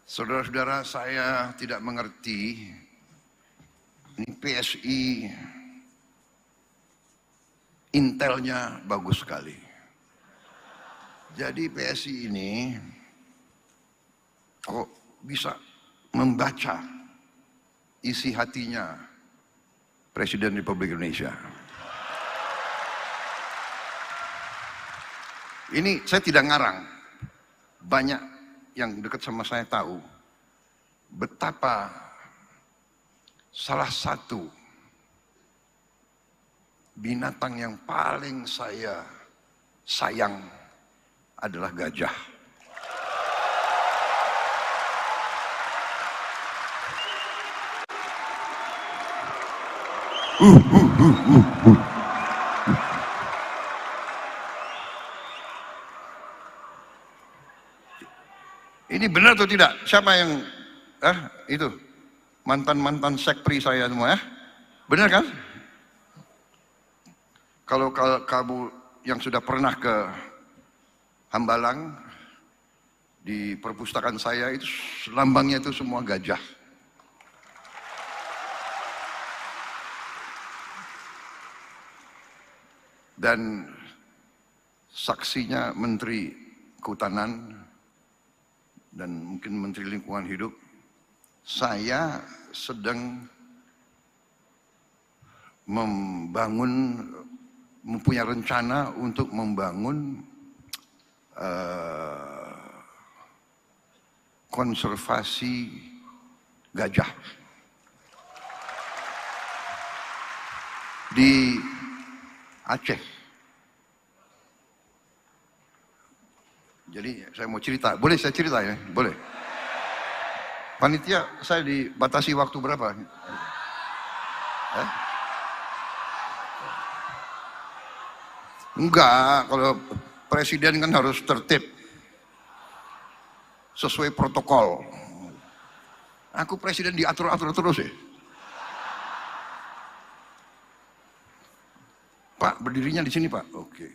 Saudara-saudara, saya tidak mengerti, ini PSI intelnya bagus sekali. Jadi PSI ini kok bisa membaca isi hatinya Presiden Republik Indonesia. Ini saya tidak ngarang, banyak yang dekat sama saya tahu betapa salah satu binatang yang paling saya sayang adalah gajah. Ini benar atau tidak? Siapa yang itu mantan sekpri saya semua ya? Benar kan? Kalau kamu yang sudah pernah ke Hambalang, di perpustakaan saya itu lambangnya itu semua gajah. Dan saksinya Menteri Kehutanan dan mungkin Menteri Lingkungan Hidup, saya sedang mempunyai rencana untuk membangun konservasi gajah di Aceh. Jadi saya mau cerita, boleh saya cerita ya? Boleh. Panitia, saya dibatasi waktu berapa? Enggak, kalau presiden kan harus tertib, sesuai protokol. Aku presiden diatur-atur terus ya. Pak, berdirinya di sini Pak. Oke.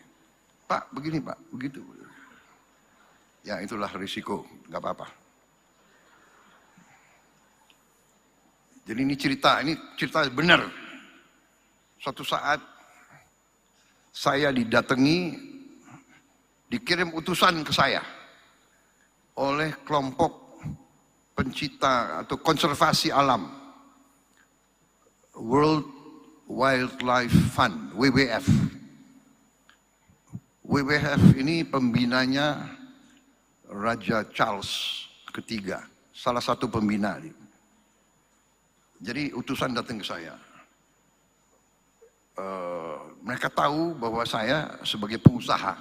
Pak, begini Pak, begitu. Ya itulah risiko, nggak apa-apa. Jadi ini cerita benar. Suatu saat saya didatangi, dikirim utusan ke saya oleh kelompok pencipta atau konservasi alam, World Wildlife Fund, WWF. WWF ini pembinanya Raja Charles III, salah satu pembina. Jadi utusan datang ke saya. Mereka tahu bahwa saya sebagai pengusaha,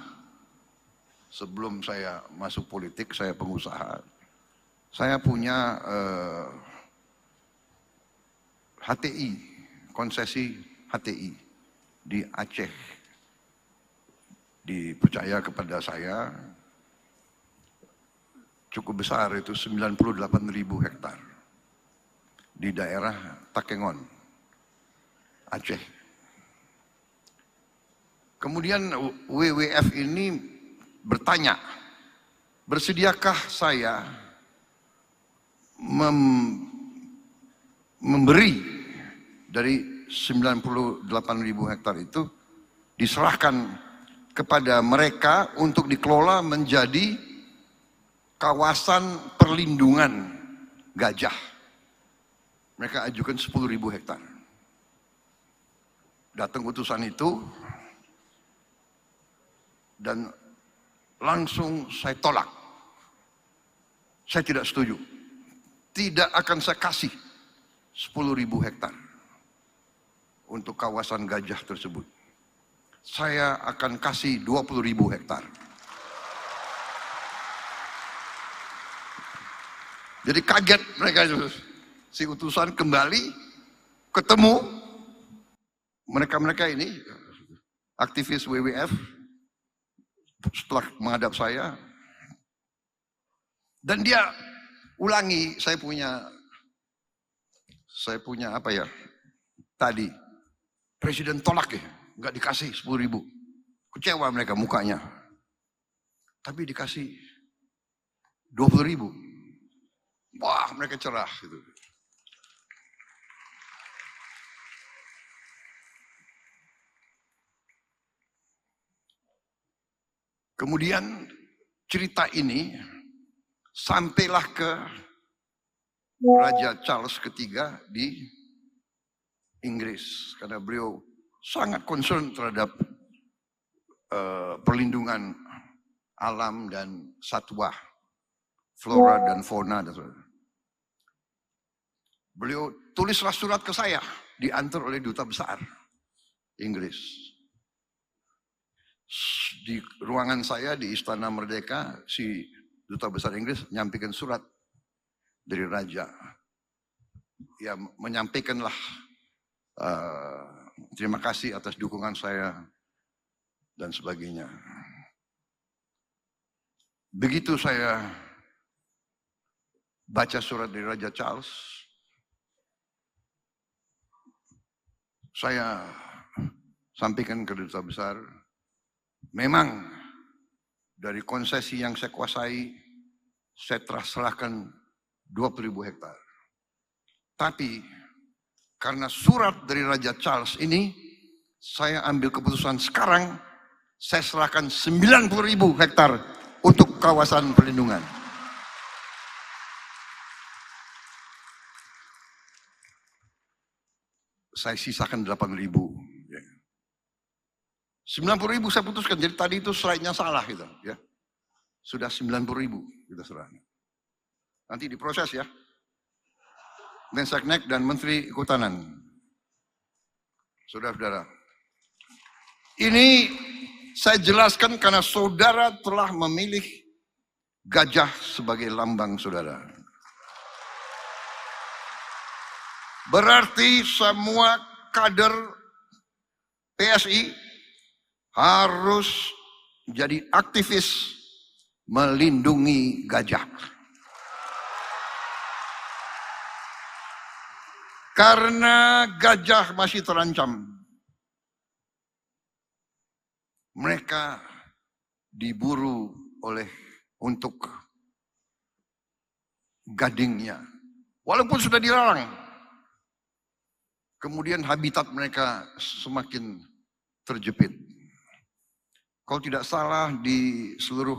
sebelum saya masuk politik saya pengusaha. Saya punya HTI, konsesi HTI di Aceh. Dipercaya kepada saya, cukup besar, itu 98.000 hektar di daerah Takengon, Aceh. Kemudian WWF ini bertanya, bersediakah saya memberi dari 98.000 hektar itu diserahkan kepada mereka untuk dikelola menjadi kawasan perlindungan gajah. Mereka ajukan 10.000 hektar. Datang utusan itu dan langsung saya tolak. Saya tidak setuju. Tidak akan saya kasih 10.000 hektar untuk kawasan gajah tersebut. Saya akan kasih 20.000 hektar. Jadi kaget mereka itu. Si utusan kembali, ketemu mereka ini, aktivis WWF, setelah menghadap saya, dan dia ulangi, saya punya apa ya, tadi, presiden tolak ya, nggak dikasih 10.000. Kecewa mereka mukanya. Tapi dikasih 20.000. Wah, mereka cerah gitu. Kemudian cerita ini sampailah ke Raja Charles III di Inggris karena beliau sangat concern terhadap perlindungan alam dan satwa, flora dan fauna dan sebagainya. Beliau tulislah surat ke saya, diantar oleh duta besar Inggris. Di ruangan saya di Istana Merdeka, si duta besar Inggris menyampaikan surat dari raja. Ya, menyampaikanlah terima kasih atas dukungan saya dan sebagainya. Begitu saya baca surat dari Raja Charles, saya sampaikan ke duta besar, memang dari konsesi yang saya kuasai, saya serahkan 20.000 hektar. Tapi karena surat dari Raja Charles ini, saya ambil keputusan sekarang, saya serahkan 90.000 hektar untuk kawasan perlindungan. Saya sisakan 8.000. 90.000 saya putuskan, jadi tadi itu slide-nya salah gitu ya. Sudah 90.000 kita serahkan. Nanti diproses ya. Mensesnek dan Menteri Kehutanan. Saudara-saudara. Ini saya jelaskan karena saudara telah memilih gajah sebagai lambang saudara. Berarti semua kader PSI harus jadi aktivis melindungi gajah. Karena gajah masih terancam. Mereka diburu untuk gadingnya. Walaupun sudah dilarang. Kemudian habitat mereka semakin terjepit. Kalau tidak salah di seluruh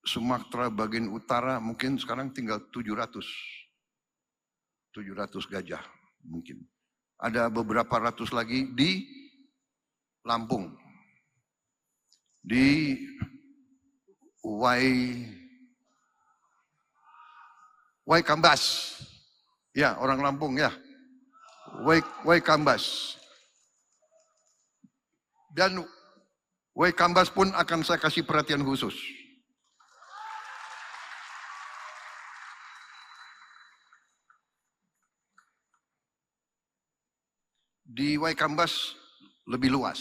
Sumatera bagian utara mungkin sekarang tinggal 700 gajah mungkin. Ada beberapa ratus lagi di Lampung. Di Waikambas. Ya, orang Lampung ya. Waikambas. Dan Waikambas pun akan saya kasih perhatian khusus. Di Waikambas lebih luas.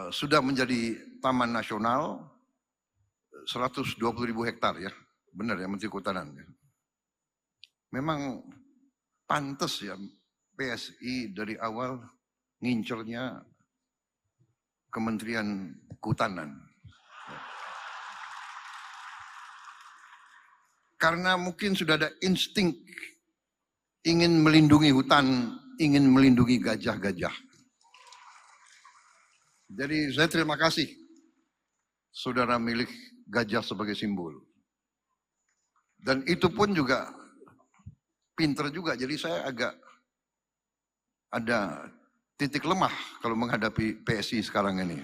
Sudah menjadi taman nasional 120.000 hektar ya. Benar ya Menteri Kehutanan. Ya. Memang pantas ya PSI dari awal ngincernya Kementerian Kehutanan. Karena mungkin sudah ada insting ingin melindungi hutan, ingin melindungi gajah-gajah. Jadi saya terima kasih saudara milik gajah sebagai simbol. Dan itu pun juga pinter juga, jadi saya agak ada titik lemah kalau menghadapi PSI sekarang ini.